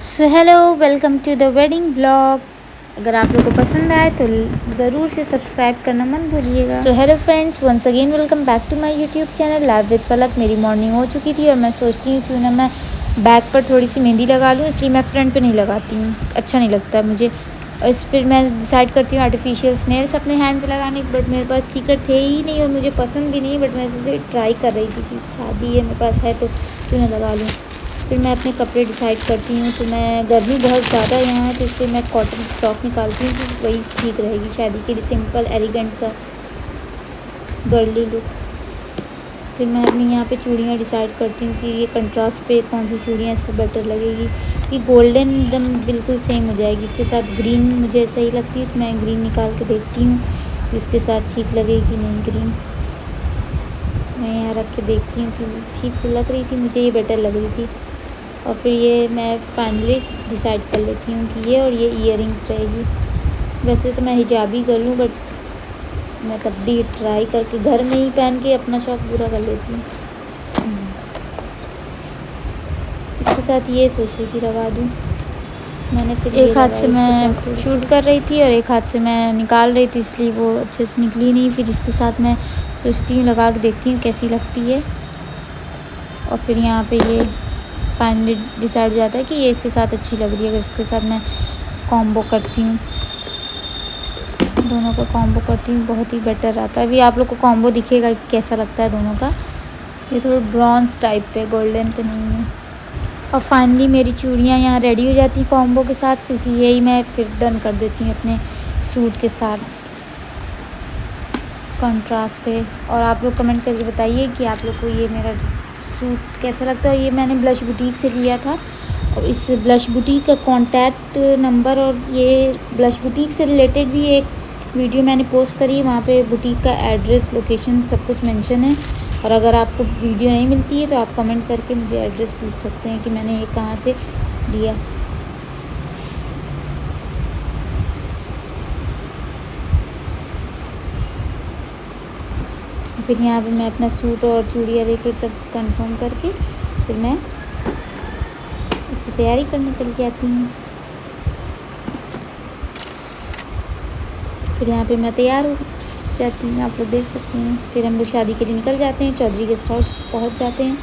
So hello, welcome to the wedding blog. अगर आप लोगों को पसंद आए तो ज़रूर से सब्सक्राइब करना मत भूलिएगा। So hello friends, once again welcome back to my YouTube channel live with Falak. मेरी मॉर्निंग हो चुकी थी और मैं सोचती हूँ क्यों ना मैं बैक पर थोड़ी सी मेहंदी लगा लूँ, इसलिए मैं फ्रंट पे नहीं लगाती हूँ, अच्छा नहीं लगता मुझे। और फिर मैं डिसाइड करती हूँ आर्टिफिशियल स्नेल्स अपने हैंड पे लगाने की, बट मेरे पास स्टिकर थे ही नहीं और मुझे पसंद भी नहीं। बट मैं ऐसे ट्राई कर रही थी कि शादी है मेरे पास है तो क्यों ना लगा लूँ। फिर मैं अपने कपड़े डिसाइड करती हूँ, तो मैं गर्मी बहुत ज़्यादा यहाँ है तो इसलिए मैं कॉटन फ्रॉक निकालती हूँ कि वही ठीक रहेगी शादी के लिए, सिंपल एलिगेंट सा गर्ली लुक। फिर मैं अपनी यहाँ पे चूड़ियाँ डिसाइड करती हूँ कि ये कंट्रास्ट पे कौन सी चूड़ियाँ इस पर बेटर लगेगी। ये गोल्डन एकदम बिल्कुल सेम हो जाएगी, इसके साथ ग्रीन मुझे सही लगती है तो मैं ग्रीन निकाल के देखती हूँ कि उसके साथ ठीक लगेगी नहीं ग्रीन। मैं यहाँ रख के देखती हूँ कि ठीक तो लग रही थी, मुझे ये बेटर लग रही थी। और फिर ये मैं फाइनली डिसाइड कर लेती हूँ कि ये और ये ईयरिंग्स रहेगी। वैसे तो मैं हिजाबी कर लूँ, बट मैं तब भी ट्राई करके घर में ही पहन के अपना शौक़ पूरा कर लेती हूँ। इसके साथ ये सोच रही थी लगा दूँ, मैंने फिर एक हाथ से मैं शूट कर रही थी और एक हाथ से मैं निकाल रही थी, इसलिए वो अच्छे से निकली नहीं। फिर इसके साथ मैं सोचती हूँ लगा के देखती हूँ कैसी लगती है। और फिर यहाँ पे ये फाइनली डिसाइड हो जाता है कि ये इसके साथ अच्छी लग रही है। अगर इसके साथ मैं कॉम्बो करती हूँ, दोनों का कॉम्बो करती हूँ, बहुत ही बेटर आता है। अभी आप लोग को कॉम्बो दिखेगा कि कैसा लगता है दोनों का। ये थोड़ा ब्रॉन्ज टाइप पे, गोल्डन पे नहीं है। और फाइनली मेरी चूड़ियाँ यहाँ रेडी हो जाती हैं कॉम्बो के साथ, क्योंकि यही मैं फिर डन कर देती हूँ अपने सूट के साथ कंट्रास्ट पे। और आप लोग कमेंट करके बताइए कि आप लोग को ये मेरा सूट कैसा लगता है। ये मैंने ब्लश बुटीक से लिया था और इस ब्लश बुटीक का कॉन्टैक्ट नंबर और ये ब्लश बुटीक से रिलेटेड भी एक वीडियो मैंने पोस्ट करी है। वहाँ पे बुटीक का एड्रेस, लोकेशन सब कुछ मेंशन है। और अगर आपको वीडियो नहीं मिलती है तो आप कमेंट करके मुझे एड्रेस पूछ सकते हैं कि मैंने ये कहाँ से लिया। फिर यहाँ पे मैं अपना सूट और चूड़ियाँ लेकर सब कंफर्म करके फिर मैं इसकी तैयारी करने चली जाती हूँ। फिर यहाँ पे मैं तैयार हो जाती हूँ, आप लोग देख सकते हैं। फिर हम लोग शादी के लिए निकल जाते हैं, चौधरी गेस्ट हाउस पहुँच जाते हैं,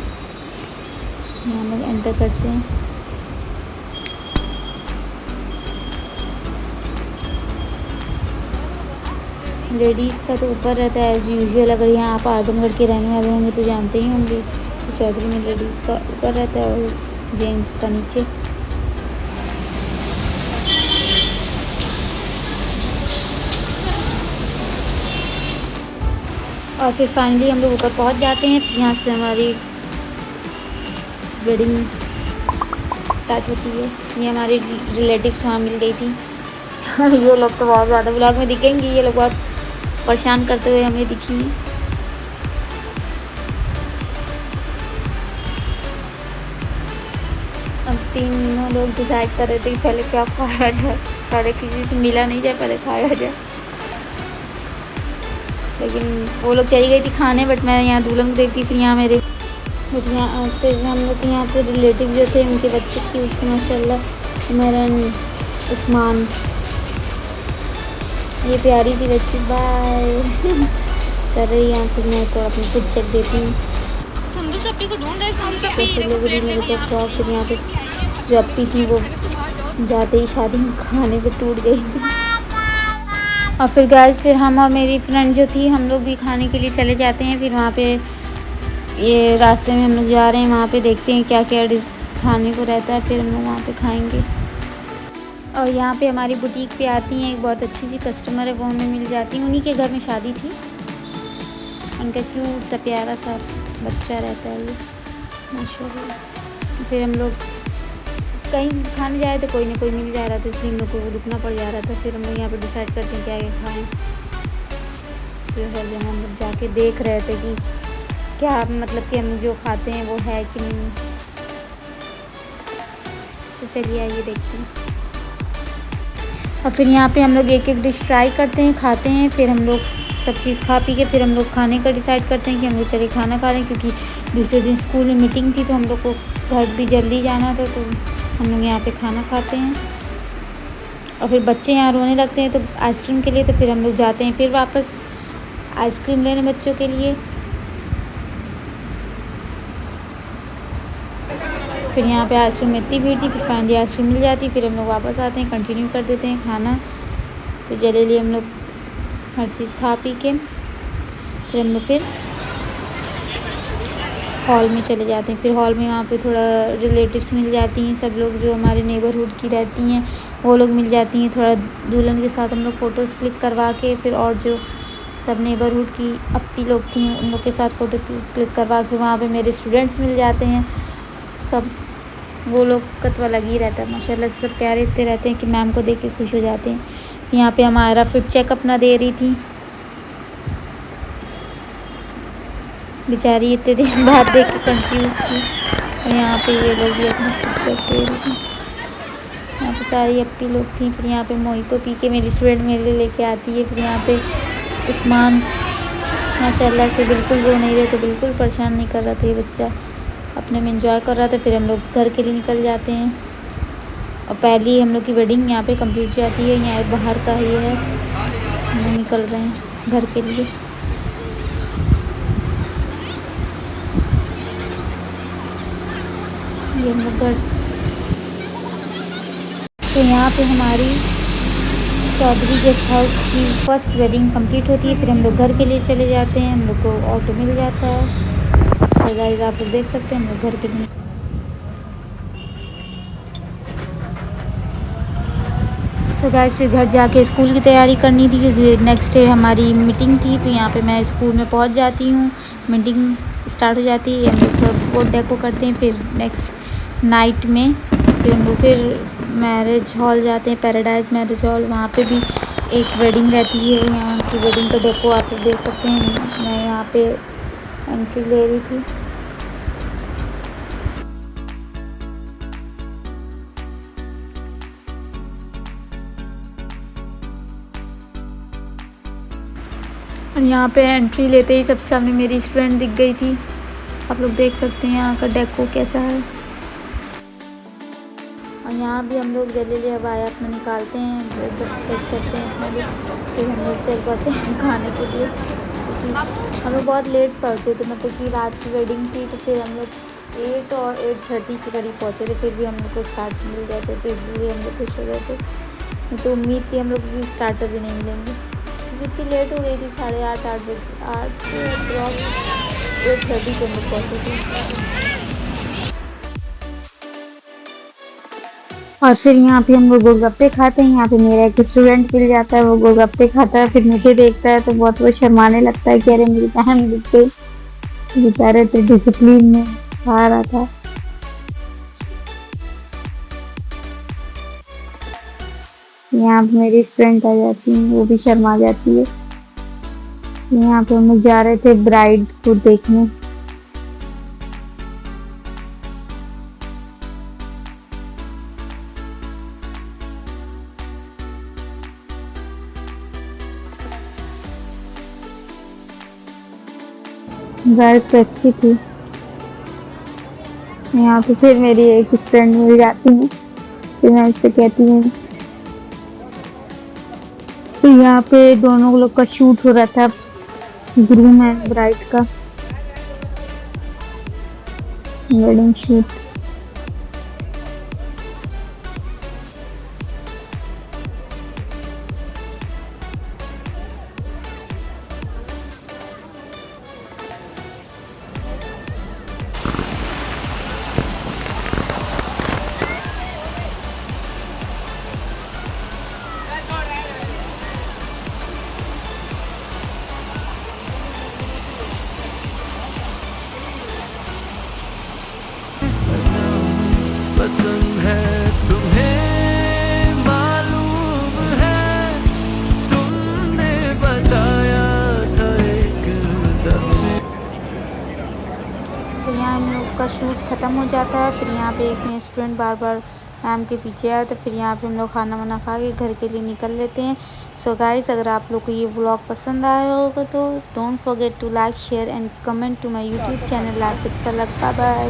यहाँ लोग एंटर करते हैं। लेडीज़ का तो ऊपर रहता है एज़ यूजुअल। अगर यहाँ आप आजमगढ़ के रहने वाले होंगे तो जानते ही होंगे कि चौधरी में लेडीज़ का ऊपर रहता है और जेंट्स का नीचे। और फिर फाइनली हम लोग ऊपर पहुँच जाते हैं। फिर यहाँ से हमारी वेडिंग स्टार्ट होती है। ये हमारे रिलेटिव्स वहाँ मिल गई थी। ये लोग तो बहुत ज़्यादा व्लॉग में दिखेंगे, ये लोग बहुत परेशान करते हुए हमें दिखी। अब तीनों लोग डिसाइड कर रहे थे कि पहले क्या खाया जाए, पहले किसी से मिला नहीं जाए, पहले खाया जाए। लेकिन वो लोग चली गई थी खाने, बट मैं यहाँ दुल्हन को देखती। फिर यहाँ मेरे फिर हम लोग यहाँ पे रिलेटिव जो थे उनके बच्चे की उससे माशाल्लाह उमरन, उस्मान, ये प्यारी सी बच्ची बाय कर रही है। फिर मैं तो अपनी खुद चेक देती हूँ। सुंदू सप्पी को ढूंढ रहे, सुंदू सप्पी मेरे को फ्रॉक। फिर यहाँ पे जो अप्पी थी वो जाते ही शादी में खाने पे टूट गई थी। और फिर गाइस, फिर हम और मेरी फ्रेंड जो थी हम लोग भी खाने के लिए चले जाते हैं। फिर वहाँ पे ये रास्ते में हम लोग जा रहे हैं, वहाँ पे देखते हैं क्या क्या खाने को रहता है, फिर हम लोग वहाँ पे खाएंगे। और यहाँ पे हमारी बुटीक पे आती हैं एक बहुत अच्छी सी कस्टमर है, वो हमें मिल जाती है। उन्हीं के घर में शादी थी, उनका क्यूट सा प्यारा सा बच्चा रहता है ये माशाल्लाह। फिर हम लोग कहीं खाने जाए तो कोई ना कोई मिल जा रहा था, इसलिए हम लोग को रुकना पड़ जा रहा था। फिर हम लोग यहाँ पे डिसाइड करते हैं क्या क्या खाएँ। फिर हर जगह हम लोग जाके देख रहे थे कि क्या मतलब कि हम जो खाते हैं वो है कि नहीं। तो चलिए आइए देखते हैं। और फिर यहाँ पे हम लोग एक एक डिश ट्राई करते हैं, खाते हैं। फिर हम लोग सब चीज़ खा पी के फिर हम लोग खाने का डिसाइड करते हैं कि हम लोग चले खाना खा लें, क्योंकि दूसरे दिन स्कूल में मीटिंग थी तो हम लोग को घर भी जल्दी जाना था। तो हम लोग यहाँ पे खाना खाते हैं और फिर बच्चे यहाँ रोने लगते हैं तो आइसक्रीम के लिए, तो फिर हम लोग जाते हैं फिर वापस आइसक्रीम लेने बच्चों के लिए। फिर यहाँ पे आइसक्रीम में इतनी भीड़ थी, फिर फाइनली आइसक्रीम मिल जाती, फिर हम लोग वापस आते हैं, कंटिन्यू कर देते हैं खाना। फिर जल्दी हम लोग हर चीज़ खा पी के फिर हम लोग फिर हॉल में चले जाते हैं। फिर हॉल में यहाँ पे थोड़ा रिलेटिव्स मिल जाती हैं, सब लोग जो हमारे नेबरहुड की रहती हैं वो लोग मिल जाती हैं। थोड़ा दुल्हन के साथ हम लोग फ़ोटोज़ क्लिक करवा के फिर और जो सब नेबरहुड की अपी लोग थी उन लोग के साथ फ़ोटो क्लिक करवा के वहाँ पे मेरे स्टूडेंट्स मिल जाते हैं। सब वो लोग का तो अलग ही रहता है, माशाल्लाह से सब प्यारे इतने रहते हैं कि मैम को देख के खुश हो जाते हैं। यहाँ पे हमारा फिर चेक अपना दे रही थी, बेचारी इतने दिन बाद देख के कंफ्यूज थी। और यहाँ पे ये लोग भी अपना चेक दे रही थी, यहाँ पे सारी अपी लोग थी। फिर यहाँ पे मोहितो पी के मेरी स्टूडेंट मेरे लिए लेके आती है। फिर यहाँ पे उस्मान माशाल्लाह से बिल्कुल रो नहीं रहे थे, बिल्कुल परेशान नहीं कर रहा था, ये बच्चा अपने में एंजॉय कर रहा था। फिर हम लोग घर के लिए निकल जाते हैं और पहली हम लोग की वेडिंग यहाँ पे कंप्लीट हो जाती है। यहाँ बाहर का ही है, हम लोग निकल रहे हैं घर के लिए। ये हम लोग घर, तो यहाँ पे हमारी चौधरी गेस्ट हाउस की फ़र्स्ट वेडिंग कंप्लीट होती है। फिर हम लोग घर के लिए चले जाते हैं, हम लोग को ऑटो मिल जाता है। तो गाइस आप लोग देख सकते हैं हम लोग घर के लिए। तो गाइस फिर घर जाके स्कूल की तैयारी करनी थी क्योंकि नेक्स्ट डे हमारी मीटिंग थी। तो यहाँ पे मैं स्कूल में पहुँच जाती हूँ, मीटिंग स्टार्ट हो जाती है, हम लोग थोड़ा बोर्ड डेको करते हैं। फिर नेक्स्ट नाइट में फिर हम लोग फिर मैरिज हॉल जाते हैं, पैराडाइज मैरिज हॉल। वहाँ पे भी एक वेडिंग रहती है, यहाँ की वेडिंग का डेको आप लोग देख सकते हैं। मैं यहाँ पे एंट्री ले रही थी। और यहाँ पे एंट्री लेते ही सबसे सामने मेरी स्टूडेंट दिख गई थी। आप लोग देख सकते हैं यहाँ का डेको कैसा है। और यहाँ भी हम लोग जल्दी जल्दी हवाया अपना निकालते हैं, सब सेट करते हैं अपना भी। फिर हम लोग चल पाते हैं खाने के लिए क्योंकि हम लोग बहुत लेट पहुँचे थे, मतलब कि रात की वेडिंग थी। तो फिर हम लोग 8 और 8:30 के करीब पहुँचे थे, फिर भी हम लोग को स्टार्ट मिल गए थे, तो इसलिए हम लोग खुश हो गए थे। नहीं तो उम्मीद थी हम लोग की स्टार्टर भी नहीं मिलेंगे क्योंकि इतनी लेट हो गई थी, 8:30 बजे, 8:30 को हम लोग पहुँचे थे। और फिर यहाँ पे हम लोग गोलगप्पे खाते हैं। यहाँ पे मेरा एक स्टूडेंट मिल जाता है, वो गोलगप्पे खाता है, फिर मुझे देखता है तो बहुत वो शर्माने लगता है कि अरे मेरी बहन दिख गई। बेचारे तो डिसिप्लिन में खा रहा था। यहाँ पे मेरी स्टूडेंट आ जाती है, वो भी शर्मा जाती है। यहाँ पे हम लोग जा रहे थे ब्राइड को देखने। ब्राइड तो अच्छी थी। यहाँ पे फिर मेरी एक फ्रेंड मिल जाती है, फिर मैं उससे कहती हूँ। तो यहाँ पे दोनों लोग का शूट हो रहा था, ग्रूम एंड ब्राइड का वेडिंग शूट। पसंद है तुम्हें मालूम है, तुमने बताया था एक दफे। तो यहाँ हम लोग का शूट ख़त्म हो जाता है। फिर यहाँ पे एक मेरा स्टूडेंट बार बार मैम के पीछे आया, तो फिर यहाँ पे हम लोग खाना वाना खा के घर के लिए निकल लेते हैं। सो गाइस अगर आप लोग को ये व्लॉग पसंद आया होगा तो don't forget to like share and comment to my YouTube channel life with Falak. Bye bye.